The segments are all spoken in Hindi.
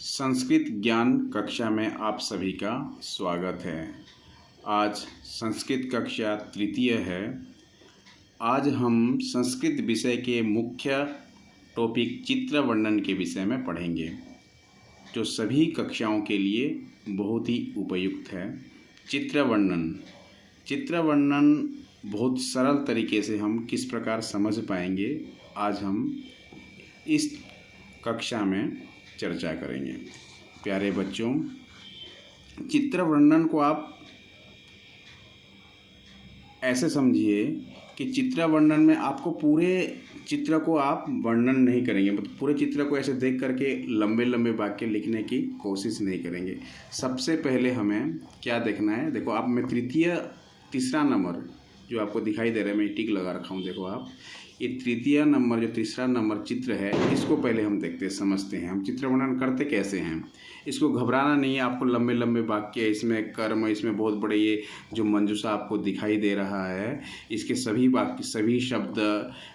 संस्कृत ज्ञान कक्षा में आप सभी का स्वागत है। आज संस्कृत कक्षा तृतीय है। आज हम संस्कृत विषय के मुख्य टॉपिक चित्र वर्णन के विषय में पढ़ेंगे, जो सभी कक्षाओं के लिए बहुत ही उपयुक्त है। चित्र वर्णन बहुत सरल तरीके से हम किस प्रकार समझ पाएंगे, आज हम इस कक्षा में चर्चा करेंगे। प्यारे बच्चों, चित्र वर्णन को आप ऐसे समझिए कि चित्र वर्णन में आपको पूरे चित्र को आप वर्णन नहीं करेंगे, मतलब पूरे चित्र को ऐसे देख करके लंबे लंबे वाक्य लिखने की कोशिश नहीं करेंगे। सबसे पहले हमें क्या देखना है, देखो आप मैं तीसरा नंबर जो आपको दिखाई दे रहा है, मैं टिक लगा रखा हूँ। देखो आप ये तृतीय नंबर जो तीसरा नंबर चित्र है, इसको पहले हम देखते समझते हैं हम चित्र वर्णन करते कैसे हैं। इसको घबराना नहीं है, आपको लंबे लंबे वाक्य, इसमें कर्म, इसमें बहुत बड़े ये जो मंजूषा आपको दिखाई दे रहा है, इसके सभी वाक्य, सभी शब्द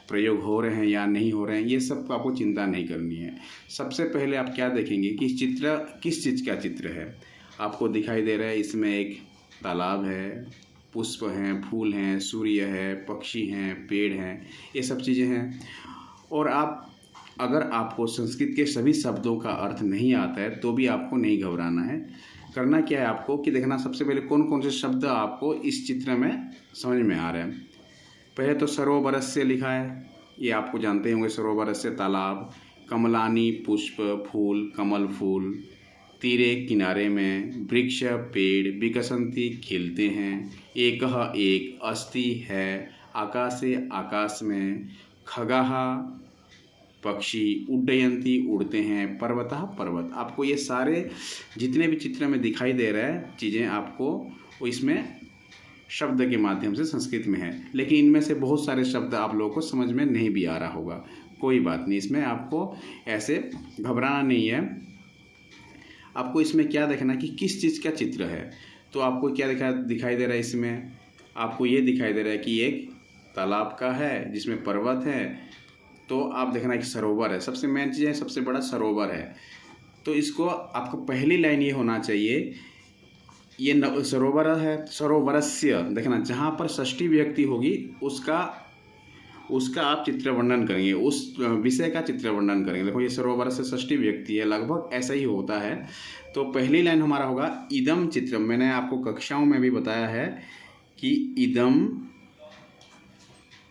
प्रयोग हो रहे हैं या नहीं हो रहे हैं, ये सब आपको चिंता नहीं करनी है। सबसे पहले आप क्या देखेंगे कि चित्र किस चीज़ का चित्र है। आपको दिखाई दे रहा है इसमें एक तालाब है, पुष्प हैं, फूल हैं, सूर्य है, पक्षी हैं, पेड़ हैं, ये सब चीज़ें हैं। और अगर आपको संस्कृत के सभी शब्दों का अर्थ नहीं आता है तो भी आपको नहीं घबराना है। करना क्या है आपको कि देखना सबसे पहले कौन कौन से शब्द आपको इस चित्र में समझ में आ रहे हैं। पहले तो सरोवरस्य लिखा है, ये आपको जानते होंगे। सरोवरस्य तालाब, कमलानी पुष्प फूल, कमल फूल, तीरे किनारे में, वृक्ष पेड़, विकसंती खिलते हैं, एकह एक, अस्ति है, आकाशे आकाश में, खगाह पक्षी, उड्डयंती उड़ते हैं, पर्वतः पर्वत। आपको ये सारे जितने भी चित्र में दिखाई दे रहे हैं चीज़ें आपको वो इसमें शब्द के माध्यम से संस्कृत में है, लेकिन इनमें से बहुत सारे शब्द आप लोगों को समझ में नहीं भी आ रहा होगा। कोई बात नहीं, इसमें आपको ऐसे घबराना नहीं है। आपको इसमें क्या देखना कि किस चीज़ का चित्र है। तो आपको क्या दिखाई दे रहा है इसमें, आपको ये दिखाई दे रहा है कि एक तालाब का है जिसमें पर्वत है। तो आप देखना कि सरोवर है, सबसे मेन चीज़ है, सबसे बड़ा सरोवर है। तो इसको आपको पहली लाइन ये होना चाहिए, ये सरोवर है, सरोवरस्य। देखना जहाँ पर षष्ठी विभक्ति होगी उसका आप चित्र वर्णन करेंगे, उस विषय का चित्र वर्णन करेंगे। देखो ये सरोवर से षष्ठी व्यक्ति है, लगभग ऐसा ही होता है। तो पहली लाइन हमारा होगा इदम चित्रम। मैंने आपको कक्षाओं में भी बताया है कि इदम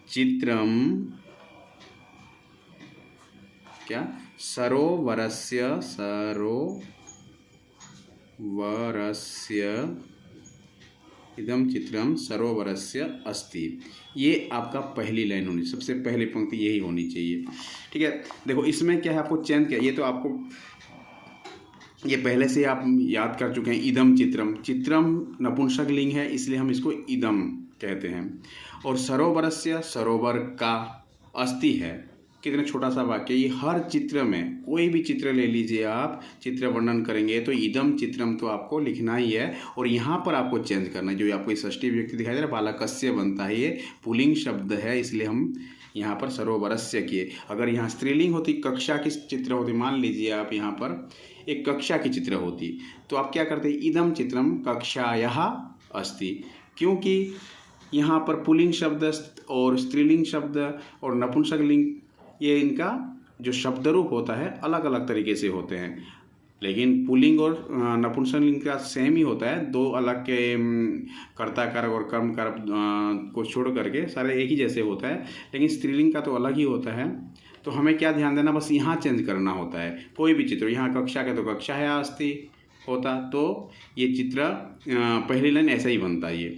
चित्रम क्या, सरोवरस्य इदम चित्रम सरोवरस्य अस्ति। ये आपका पहली लाइन होनी, सबसे पहली पंक्ति यही होनी चाहिए। ठीक है, देखो इसमें क्या है, आपको चयन किया, ये तो आपको ये पहले से आप याद कर चुके हैं। इदम चित्रम, चित्रम नपुंसक लिंग है, इसलिए हम इसको इदम कहते हैं। और सरोवरस्य, सरोवर का, अस्ति है, कितना छोटा सा वाक्य। ये हर चित्र में, कोई भी चित्र ले लीजिए आप, चित्र वर्णन करेंगे तो इदम चित्रम तो आपको लिखना ही है। और यहाँ पर आपको चेंज करना है, जो आपको षष्ठी व्यक्ति दिखाई दे रहा है, बालकस्य बनता है, ये पुल्लिंग शब्द है, इसलिए हम यहाँ पर सरोवरस्य किए। अगर यहाँ स्त्रीलिंग होती, कक्षा की चित्र होती, मान लीजिए आप यहाँ पर एक कक्षा की चित्र होती, तो आप क्या करते, इदम चित्रम कक्षायाः अस्ति। क्योंकि यहाँ पर पुल्लिंग शब्द और स्त्रीलिंग शब्द और नपुंसक लिंग, ये इनका जो शब्द रूप होता है अलग अलग तरीके से होते हैं, लेकिन पुल्लिंग और नपुंसकलिंग का सेम ही होता है। दो अलग के कर्ता कारक और कर्म कारक को छोड़ करके सारे एक ही जैसे होता है, लेकिन स्त्रीलिंग का तो अलग ही होता है। तो हमें क्या ध्यान देना, बस यहाँ चेंज करना होता है। कोई भी चित्र, यहाँ कक्षा का तो कक्षा है अस्ति होता, तो ये चित्र पहली लाइन ऐसा ही बनता है ये।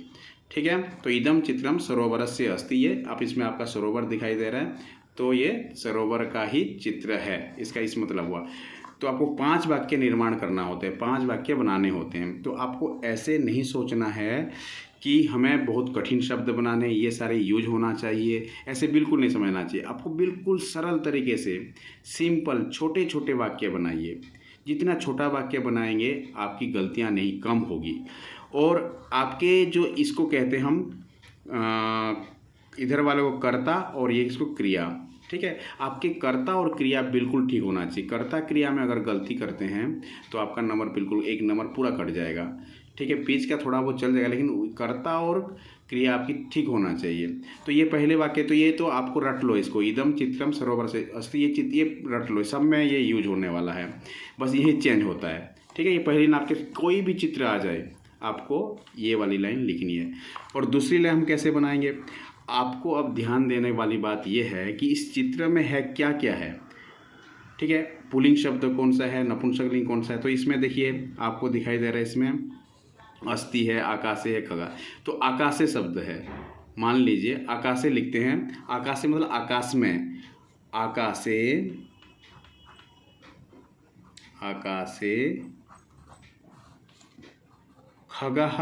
ठीक है, तो इदम चित्रम सरोवरस्य अस्ति, ये आप इसमें आपका सरोवर दिखाई दे रहा है, तो ये सरोवर का ही चित्र है, इसका इस मतलब हुआ। तो आपको 5 वाक्य निर्माण करना होता है, 5 वाक्य बनाने होते हैं। तो आपको ऐसे नहीं सोचना है कि हमें बहुत कठिन शब्द बनाने, ये सारे यूज होना चाहिए, ऐसे बिल्कुल नहीं समझना चाहिए। आपको बिल्कुल सरल तरीके से सिंपल छोटे छोटे वाक्य बनाइए। जितना छोटा वाक्य बनाएंगे आपकी गलतियाँ नहीं कम होगी। और आपके जो इसको कहते हैं हम इधर वाले को कर्ता और ये इसको क्रिया, ठीक है। आपके कर्ता और क्रिया बिल्कुल ठीक होना चाहिए। कर्ता क्रिया में अगर गलती करते हैं तो आपका नंबर बिल्कुल 1 नंबर पूरा कट जाएगा। ठीक है, पेज का थोड़ा बहुत चल जाएगा, लेकिन कर्ता और क्रिया आपकी ठीक होना चाहिए। तो ये पहले वाक्य, तो ये तो आपको रट लो इसको, इदम चित्रम सरोवर से अस्ति, ये रट लो, सब में ये यूज होने वाला है, बस यही चेंज होता है। ठीक है, ये पहली लाइन आपके कोई भी चित्र आ जाए आपको ये वाली लाइन लिखनी है। और दूसरी लाइन हम कैसे बनाएंगे, आपको अब ध्यान देने वाली बात यह है कि इस चित्र में है क्या क्या है। ठीक है, पुल्लिंग शब्द कौन सा है, नपुंसकलिंग कौन सा है। तो इसमें देखिए आपको दिखाई दे रहा है, इसमें अस्ति है, आकाशे है, खगा। तो आकाशे शब्द है, मान लीजिए आकाशे लिखते हैं। आकाशे मतलब आकाश में, आकाशे, आकाशे खगः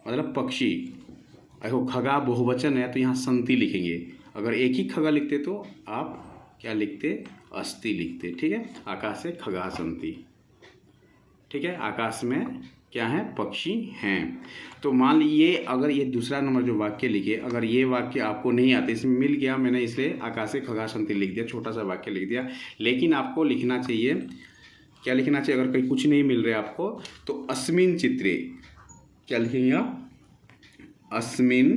मतलब पक्षी। देखो खगा बहुवचन है तो यहाँ संति लिखेंगे। अगर एक ही खगा लिखते तो आप क्या लिखते, अस्ति लिखते। ठीक है, आकाश से खगा संति। ठीक है, आकाश में क्या है, पक्षी हैं। तो मान लीजिए अगर ये दूसरा नंबर जो वाक्य लिखे, अगर ये वाक्य आपको नहीं आते, इसमें मिल गया, मैंने इसलिए आकाश से खगा संति लिख दिया, छोटा सा वाक्य लिख दिया। लेकिन आपको लिखना चाहिए, क्या लिखना चाहिए, अगर कहीं कुछ नहीं मिल रहा है आपको तो अस्मिन चित्रे, क्या लिखेंगे आप, अस्मिन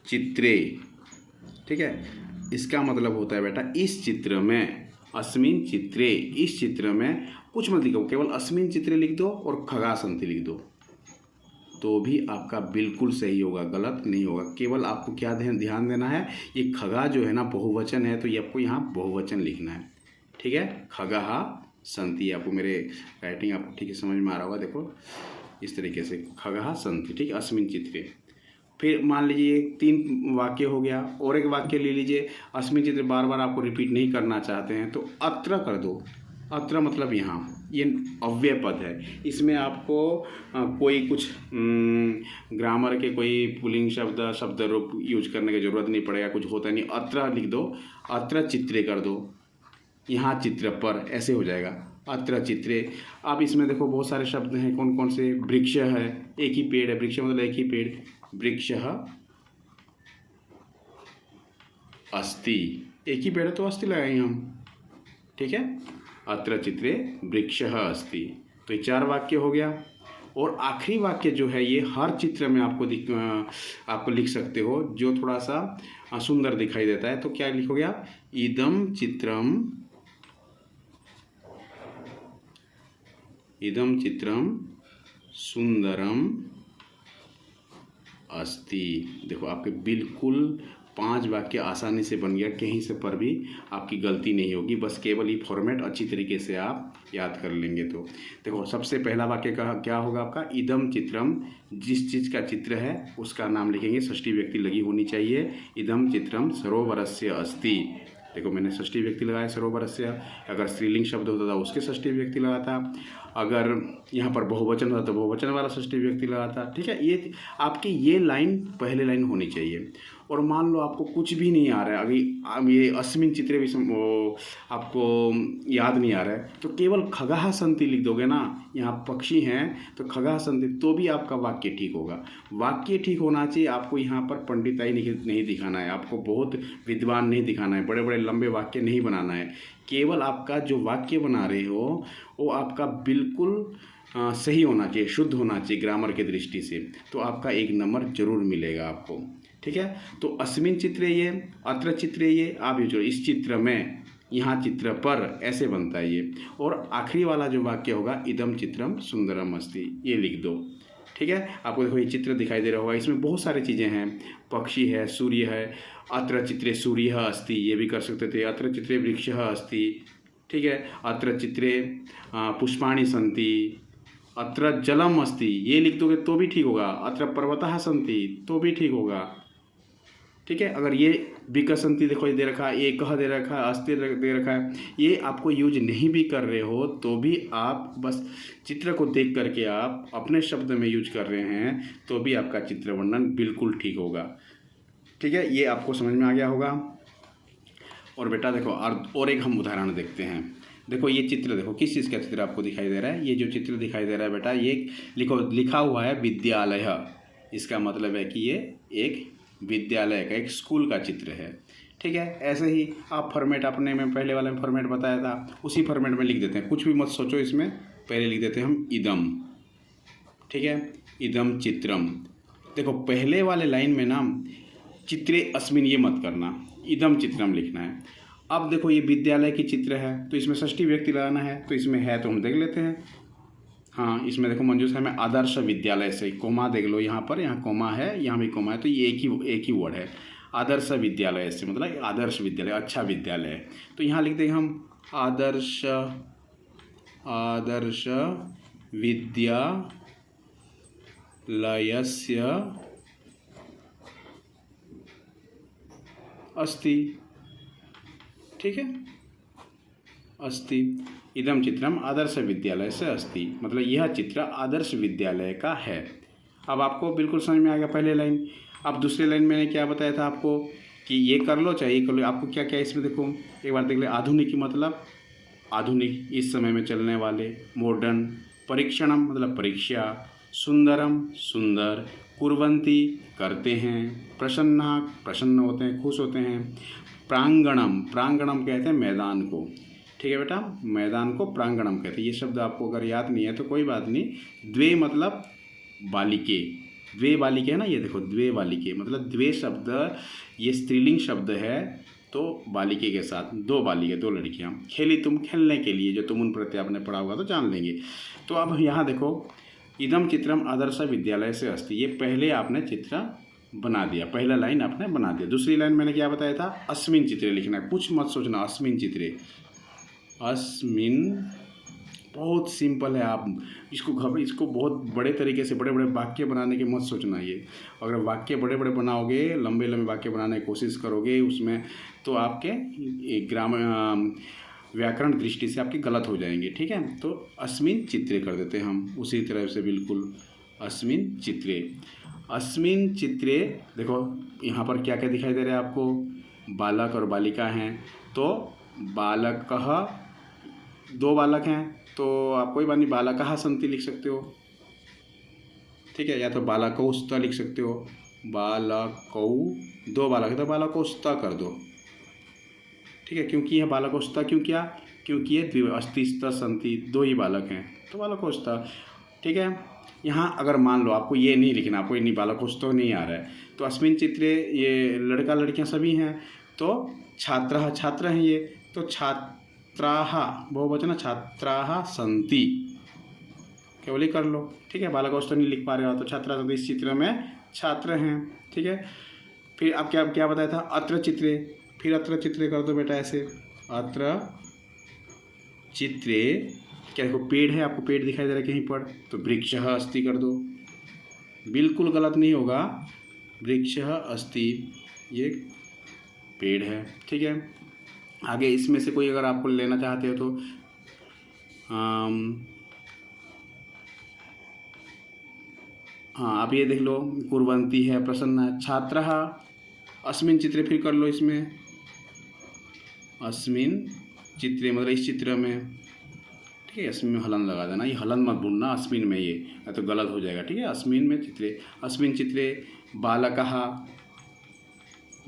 चित्रे। ठीक है, इसका मतलब होता है बेटा इस चित्र में, अस्मिन चित्रे, इस चित्र में कुछ मत लिखो, केवल अस्मिन चित्रे लिख दो और खगा संति लिख दो, तो भी आपका बिल्कुल सही होगा, गलत नहीं होगा। केवल आपको क्या ध्यान देना है, ये खगा जो है ना बहुवचन है, तो ये आपको यहाँ बहुवचन लिखना है। ठीक है, खगा संति, आपको मेरे राइटिंग आपको ठीक है समझ में आ रहा होगा। देखो इस तरीके से खगा संति। ठीक है, अस्मिन चित्रे। फिर मान लीजिए 3 वाक्य हो गया, और एक वाक्य ले लीजिए, अस्मिन चित्रे बार बार आपको रिपीट नहीं करना चाहते हैं तो अत्र कर दो। अत्र मतलब यहाँ, ये अव्यय पद है, इसमें आपको कोई कुछ ग्रामर के कोई पुल्लिंग शब्द रूप यूज करने की जरूरत नहीं पड़ेगा, कुछ होता नहीं। अत्र लिख दो, अत्र चित्रे कर दो, यहाँ चित्र पर, ऐसे हो जाएगा अत्र चित्रे। आप इसमें देखो बहुत सारे शब्द हैं, कौन कौन से, वृक्ष है, एक ही पेड़ है, वृक्ष मतलब एक ही पेड़, वृक्षः अस्ति, एक ही पेड़ है तो अस्ति लगाएंगे हम। ठीक है, अत्र चित्रे वृक्षः अस्ति। तो ये 4 वाक्य हो गया। और आखिरी वाक्य जो है ये हर चित्र में आपको लिख सकते हो, जो थोड़ा सा सुंदर दिखाई देता है। तो क्या लिखोगे आप, इदम चित्रम, इदम चित्रम सुंदरम अस्ति। देखो आपके बिल्कुल 5 वाक्य आसानी से बन गया, कहीं से पर भी आपकी गलती नहीं होगी, बस केवल ये फॉर्मेट अच्छी तरीके से आप याद कर लेंगे। तो देखो सबसे पहला वाक्य का क्या होगा आपका, इदम चित्रम, जिस चीज़ का चित्र है उसका नाम लिखेंगे, षष्ठी व्यक्ति लगी होनी चाहिए। इदम चित्रम सरोवरस्य अस्ति, देखो मैंने षष्ठी व्यक्ति लगाया सरोवरस्य। अगर स्त्रीलिंग शब्द होता था उसके षष्ठी व्यक्ति लगाता, अगर यहाँ पर बहुवचन होता तो बहुवचन वाला षष्ठी व्यक्ति लगाता। ठीक है, ये आपकी ये लाइन पहले लाइन होनी चाहिए। और मान लो आपको कुछ भी नहीं आ रहा है, अभी ये अस्मिन चित्रे भी आपको याद नहीं आ रहा है, तो केवल खगः संति लिख दोगे ना, यहाँ पक्षी हैं तो खगः संति, तो भी आपका वाक्य ठीक होगा। वाक्य ठीक होना चाहिए, आपको यहाँ पर पंडिताई नहीं दिखाना है, आपको बहुत विद्वान नहीं दिखाना है, बड़े बड़े लंबे वाक्य नहीं बनाना है। केवल आपका जो वाक्य बना रहे हो वो आपका बिल्कुल सही होना चाहिए, शुद्ध होना चाहिए ग्रामर की दृष्टि से, तो आपका 1 नंबर जरूर मिलेगा आपको। ठीक है, तो अस्मिन चित्रे ये, अत्र चित्रे ये, आप ये जो इस चित्र में, यहाँ चित्र पर, ऐसे बनता है ये। और आखिरी वाला जो वाक्य होगा, इदम चित्रम सुंदरम अस्ति, ये लिख दो। ठीक है, आपको देखो ये चित्र दिखाई दे रहा होगा, इसमें बहुत सारी चीज़ें हैं, पक्षी है, सूर्य है, अत्र चित्रे सूर्यः अस्ति, ये भी कर सकते थे, अत्र चित्रे वृक्षः अस्ति। ठीक है, अत्र चित्रे पुष्पाणि सन्ति, अत्र जलम अस्ति, ये लिख दोगे तो भी ठीक होगा। अत्र पर्वतः सन्ति, तो भी ठीक होगा। ठीक है, अगर ये विकसंति देखो ये दे रखा है, ये कह दे रखा है, अस्थिर दे रखा है, ये आपको यूज नहीं भी कर रहे हो तो भी आप बस चित्र को देख करके आप अपने शब्द में यूज कर रहे हैं तो भी आपका चित्र वर्णन बिल्कुल ठीक होगा। ठीक है, ये आपको समझ में आ गया होगा। और बेटा देखो और एक हम उदाहरण देखते हैं। देखो ये चित्र देखो, किस चीज़ का चित्र आपको दिखाई दे रहा है, ये जो चित्र दिखाई दे रहा है बेटा, ये लिखा हुआ है विद्यालय। इसका मतलब है कि ये एक विद्यालय का, एक स्कूल का चित्र है। ठीक है। ऐसे ही आप फॉर्मेट अपने में पहले वाले में फॉर्मेट बताया था, उसी फॉर्मेट में लिख देते हैं, कुछ भी मत सोचो इसमें, पहले लिख देते हैं हम इदम, ठीक है, इदम चित्रम। देखो पहले वाले लाइन में ना चित्रे अस्मिन ये मत करना, इदम चित्रम लिखना है। अब देखो ये विद्यालय की चित्र है तो इसमें षष्ठी व्यक्ति लगाना है, तो इसमें है तो हम देख लेते हैं। हाँ इसमें देखो मंजूषा में आदर्श विद्यालय से कोमा देख लो, यहाँ पर यहाँ कोमा है, यहाँ भी कोमा है, तो ये एक ही वर्ड है। आदर्श विद्यालय से मतलब आदर्श विद्यालय, अच्छा विद्यालय है। तो यहाँ लिख देंगे हम आदर्श विद्यालयस्य अस्ति, ठीक है, अस्ति इदम चित्रम आदर्श विद्यालय से अस्ति, मतलब यह चित्र आदर्श विद्यालय का है। अब आपको बिल्कुल समझ में आ गया पहले लाइन। अब दूसरी लाइन मैंने क्या बताया था आपको कि ये कर लो चाहे ये कर लो, आपको क्या क्या इसमें देखो एक बार देख ले। आधुनिक मतलब आधुनिक, इस समय में चलने वाले, मॉडर्न, परीक्षणम मतलब परीक्षा, सुंदरम सुंदर, कुर्वन्ति करते हैं, प्रसन्ना प्रसन्न होते हैं, खुश होते हैं, प्रांगणम प्रांगणम कहते हैं मैदान को, ठीक है बेटा, मैदान को प्रांगणम कहते हैं। ये शब्द आपको अगर याद नहीं है तो कोई बात नहीं। द्वे मतलब बालिके, द्वे बालिके है ना, ये देखो द्वे बालिके मतलब द्वे शब्द ये स्त्रीलिंग शब्द है, तो बालिके के साथ दो बालिके, दो लड़कियां, खेली तुम खेलने के लिए, जो तुम उन प्रत्यय आपने पढ़ा होगा तो जान लेंगे। तो अब यहाँ देखो इदम चित्रम आदर्श विद्यालय से अस्ति, ये पहले आपने चित्र बना दिया, पहला लाइन आपने बना दिया। दूसरी लाइन मैंने क्या बताया था, अस्मिन चित्रे लिखना है, कुछ मत सोचना, अस्मिन चित्रे, अस्मिन बहुत सिंपल है। आप इसको बहुत बड़े तरीके से बड़े बड़े वाक्य बनाने की मत सोचना। ये अगर वाक्य बड़े बड़े बनाओगे, लंबे लंबे वाक्य बनाने की कोशिश करोगे उसमें, तो आपके ग्रामर व्याकरण दृष्टि से आपके गलत हो जाएंगे, ठीक है। तो अस्मिन चित्रे कर देते हैं हम उसी तरह से, बिल्कुल अस्मिन चित्रे। अस्मिन चित्रे देखो यहाँ पर क्या क्या दिखाई दे रहा है आपको, बालक और बालिका हैं, तो बालकः, दो बालक हैं तो आप कोई बात नहीं, बालकः सन्ति लिख सकते हो, ठीक है, या तो बालकौ स्त लिख सकते हो, बालकौ, दो बालक है तो बालकौ स्त कर दो, ठीक है, क्योंकि यह बालकौ स्त क्यों किया, क्योंकि ये अस्ति स्त सन्ति, दो ही बालक हैं तो बालकौ स्त, ठीक है। यहाँ अगर मान लो आपको ये नहीं लिखना, आपको नहीं बालकौ स्त नहीं आ रहा है, तो अस्मिन चित्रे ये लड़का लड़कियाँ सभी हैं, तो छात्रः छात्र हैं ये, तो छात्राः बहुवचन, छात्राः सन्ति केवल ही कर लो, ठीक है। बालकौ स्त नहीं लिख पा रहे हो तो छात्रा सन्ति, इस चित्र में छात्र हैं, ठीक है। फिर अब क्या क्या बताया था, अत्र चित्रे, फिर अत्र चित्रे कर दो बेटा ऐसे, अत्र चित्रे, क्या देखो पेड़ है, आपको पेड़ दिखाई दे रहा है कहीं पर, तो वृक्षः अस्ति कर दो, बिल्कुल गलत नहीं होगा, वृक्षः अस्ति ये पेड़ है, ठीक है। आगे इसमें से कोई अगर आपको लेना चाहते हो तो हाँ आप ये देख लो, कुर्वन्ति है, प्रसन्न है, छात्रः, अस्मिन चित्रे फिर कर लो इसमें, अस्मिन चित्रे मतलब इस चित्र में, ठीक है, अस्मिन में हलन लगा देना, ये हलन मत भूलना अस्मिन में, ये तो गलत हो जाएगा, ठीक है। अस्मिन में चित्रे, अस्मिन चित्रे बालकः,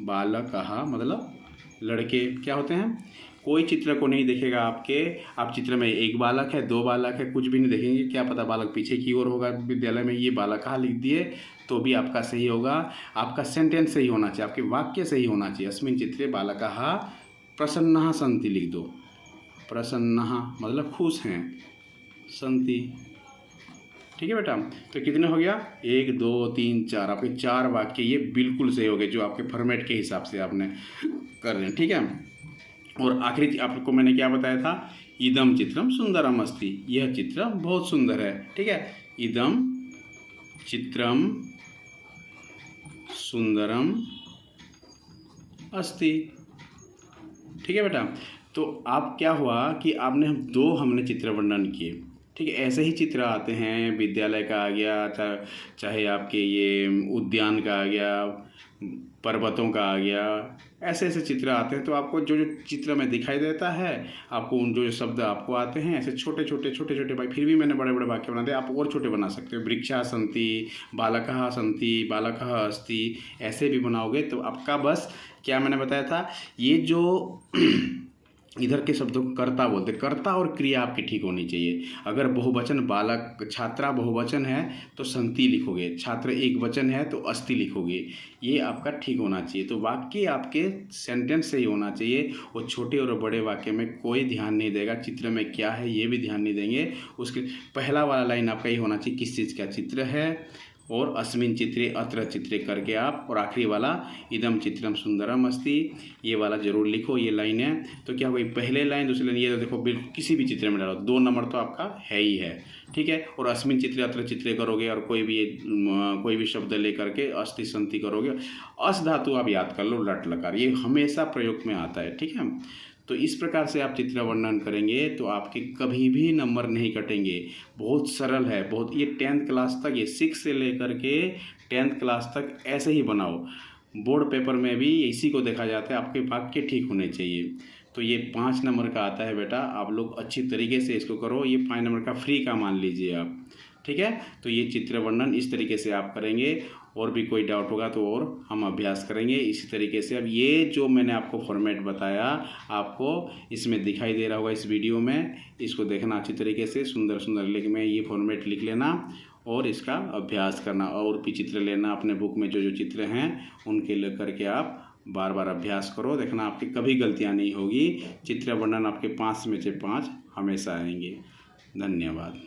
बालकः मतलब लड़के क्या होते हैं, कोई चित्र को नहीं देखेगा आपके, आप चित्र में एक बालक है, दो बालक है, कुछ भी नहीं देखेंगे, क्या पता बालक पीछे की ओर होगा विद्यालय में, ये बालकः लिख दिए तो भी आपका सही होगा, आपका सेंटेंस सही होना चाहिए, आपके वाक्य सही होना चाहिए। अस्मिन चित्रे बालकः प्रसन्नः सन्ति लिख दो, प्रसन्नः मतलब खुश हैं, सन्ति, ठीक है बेटा। तो कितने हो गया, 1 2 3 4, आपके 4 वाक्य ये बिल्कुल सही हो गए जो आपके फॉर्मेट के हिसाब से आपने कर रहे हैं, ठीक है। और आखिरी आपको मैंने क्या बताया था, इदम चित्रम सुंदरम अस्ति, यह चित्र बहुत सुंदर है, ठीक है। इदम चित्रम सुंदरम अस्ति, ठीक है बेटा। तो आप क्या हुआ कि आपने हमने चित्र वर्णन किए, ठीक है। ऐसे ही चित्र आते हैं, विद्यालय का आ गया, चाहे आपके ये उद्यान का आ गया, पर्वतों का आ गया, ऐसे ऐसे चित्र आते हैं। तो आपको जो जो चित्र में दिखाई देता है, आपको उन जो जो शब्द आपको आते हैं, ऐसे छोटे छोटे भाई, फिर भी मैंने बड़े बड़े वाक्य बना दिए, आप और छोटे बना सकते हो। वृक्षा सन्ति, बालकः सन्ति, बालकः अस्ति, ऐसे भी बनाओगे तो आपका बस क्या मैंने बताया था, ये जो इधर के शब्दों को कर्ता बोलते, कर्ता और क्रिया आपकी ठीक होनी चाहिए। अगर बहुवचन बालक, छात्रा बहुवचन है तो संति लिखोगे, छात्र एक वचन है तो अस्ति लिखोगे, ये आपका ठीक होना चाहिए। तो वाक्य आपके सेंटेंस से ही होना चाहिए, और छोटे और बड़े वाक्य में कोई ध्यान नहीं देगा, चित्र में क्या है ये भी ध्यान नहीं देंगे। उसके पहला वाला लाइन आपका ये होना चाहिए, किस चीज़ का चित्र है, और अस्मिन् चित्रे अत्र चित्रे करके आप, और आखिरी वाला इदम चित्रम सुंदरम अस्ति, ये वाला जरूर लिखो। ये लाइन है तो क्या होगी, पहले लाइन दूसरी लाइन, ये तो देखो बिल्कुल किसी भी चित्र में डालो, 2 नंबर तो आपका है ही है, ठीक है। और अस्मिन् चित्रे अत्र चित्रे करोगे, और कोई भी शब्द लेकर के अस्ति संति करोगे। अस धातु आप याद कर लो, लट लकार, ये हमेशा प्रयोग में आता है, ठीक है। तो इस प्रकार से आप चित्र वर्णन करेंगे तो आपके कभी भी नंबर नहीं कटेंगे। बहुत सरल है, बहुत, ये 10th क्लास तक, ये 6 से लेकर के 10th क्लास तक ऐसे ही बनाओ। बोर्ड पेपर में भी इसी को देखा जाता है, आपके वाक्य ठीक होने चाहिए। तो ये 5 नंबर का आता है बेटा, आप लोग अच्छी तरीके से इसको करो। ये 5 नंबर का फ्री का मान लीजिए आप, ठीक है। तो ये चित्र वर्णन इस तरीके से आप करेंगे। और भी कोई डाउट होगा तो और हम अभ्यास करेंगे इसी तरीके से। अब ये जो मैंने आपको फॉर्मेट बताया, आपको इसमें दिखाई दे रहा होगा इस वीडियो में, इसको देखना अच्छी तरीके से, सुंदर सुंदर लिख में ये फॉर्मेट लिख लेना और इसका अभ्यास करना। और भी चित्र लेना अपने बुक में, जो जो चित्र हैं उनके ले करके आप बार बार अभ्यास करो, देखना आपकी कभी गलतियाँ नहीं होगी। चित्र वर्णन आपके 5 में से 5 हमेशा आएंगे। धन्यवाद।